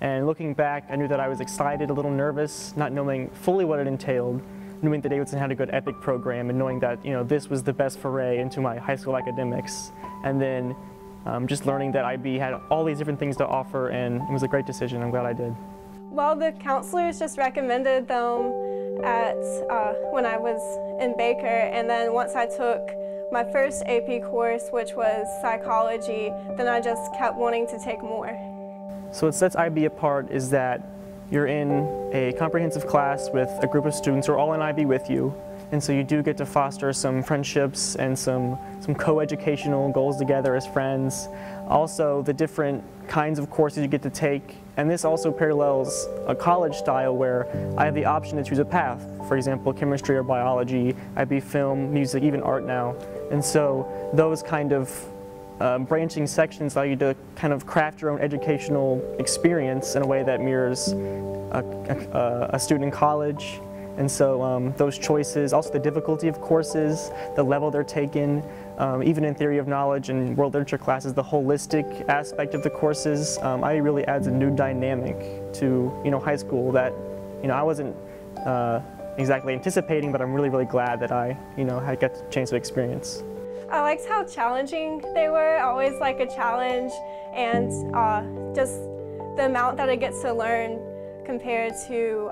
And looking back, I knew that I was excited, a little nervous, not knowing fully what it entailed, knowing that Davidson had a good EPIC program and knowing that, you know, this was the best foray into my high school academics. And then just learning that IB had all these different things to offer, and it was a great decision. I'm glad I did. Well, the counselors just recommended them when I was in Baker, and then once I took my first AP course, which was psychology, then I just kept wanting to take more. So what sets IB apart is that you're in a comprehensive class with a group of students who are all in IB with you, and so you do get to foster some friendships and some co-educational goals together as friends. Also, the different kinds of courses you get to take, and this also parallels a college style where I have the option to choose a path. For example, chemistry or biology, IB film, music, even art now. And so those kind of branching sections allow you to kind of craft your own educational experience in a way that mirrors a student in college. And so those choices, also the difficulty of courses, the level they're taken, even in theory of knowledge and world literature classes, the holistic aspect of the courses, IB really adds a new dynamic to, you know, high school that, you know, I wasn't exactly anticipating, but I'm really, really glad that I, you know, had got the chance to experience. I liked how challenging they were. I always like a challenge, and just the amount that I get to learn compared to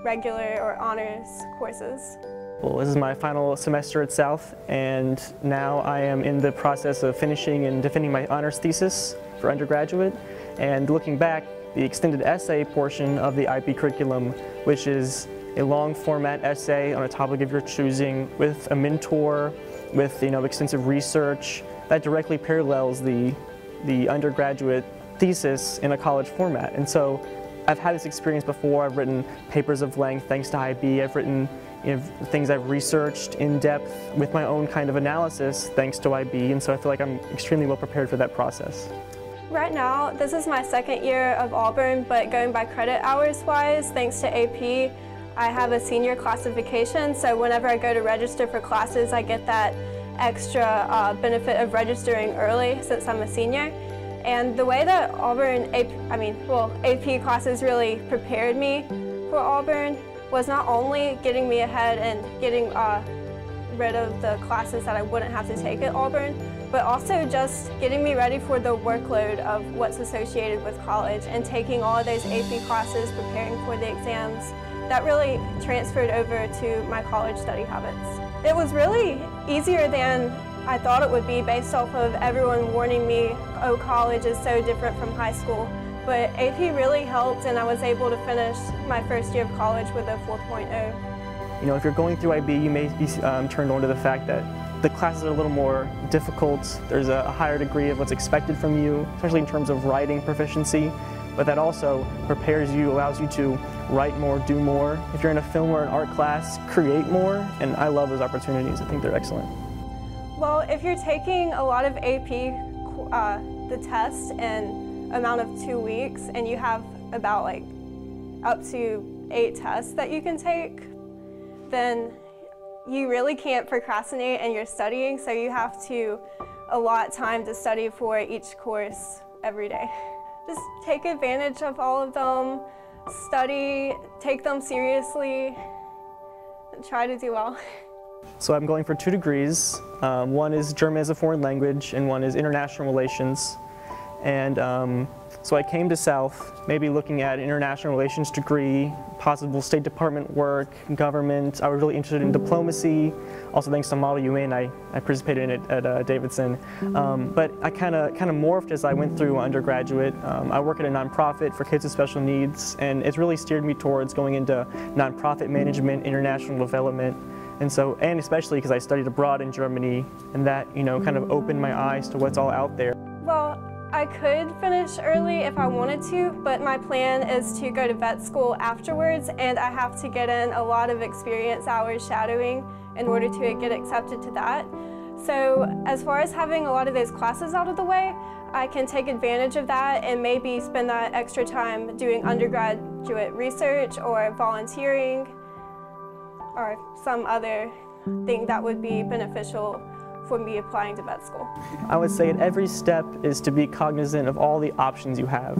regular or honors courses. Well, this is my final semester at South, and now I am in the process of finishing and defending my honors thesis for undergraduate. And looking back, the extended essay portion of the IB curriculum, which is a long format essay on a topic of your choosing with a mentor, with, you know, extensive research, that directly parallels the undergraduate thesis in a college format. And so I've had this experience before. I've written papers of length thanks to IB. I've written, you know, things I've researched in depth with my own kind of analysis thanks to IB, and so I feel like I'm extremely well prepared for that process. Right now, this is my second year of Auburn, but going by credit hours wise, thanks to AP, I have a senior classification, so whenever I go to register for classes, I get that extra benefit of registering early since I'm a senior. And the way that AP classes really prepared me for Auburn was not only getting me ahead and getting rid of the classes that I wouldn't have to take at Auburn, but also just getting me ready for the workload of what's associated with college and taking all of those AP classes, preparing for the exams. That really transferred over to my college study habits. It was really easier than I thought it would be based off of everyone warning me, oh, college is so different from high school. But AP really helped, and I was able to finish my first year of college with a 4.0. You know, if you're going through IB, you may be turned on to the fact that the classes are a little more difficult. There's a higher degree of what's expected from you, especially in terms of writing proficiency. But that also prepares you, allows you to write more, do more. If you're in a film or an art class, create more, and I love those opportunities. I think they're excellent. Well, if you're taking a lot of AP, the test in amount of 2 weeks, and you have about like up to 8 tests that you can take, then you really can't procrastinate in your studying, so you have to allot time to study for each course every day. Just take advantage of all of them, study, take them seriously, and try to do well. So I'm going for 2 degrees. One is German as a foreign language, and one is international relations. And so I came to South, maybe looking at an international relations degree, possible State Department work, government. I was really interested in diplomacy. Also, thanks to Model UN, I participated in it at Davidson. But I kind of morphed as I went through undergraduate. I work at a nonprofit for kids with special needs, and it's really steered me towards going into nonprofit management, international development. And so, and especially because I studied abroad in Germany, and that, you know, kind of opened my eyes to what's all out there. Well, I could finish early if I wanted to, but my plan is to go to vet school afterwards, and I have to get in a lot of experience hours shadowing in order to get accepted to that. So as far as having a lot of those classes out of the way, I can take advantage of that and maybe spend that extra time doing undergraduate research or volunteering or some other thing that would be beneficial for me applying to vet school. I would say at every step is to be cognizant of all the options you have.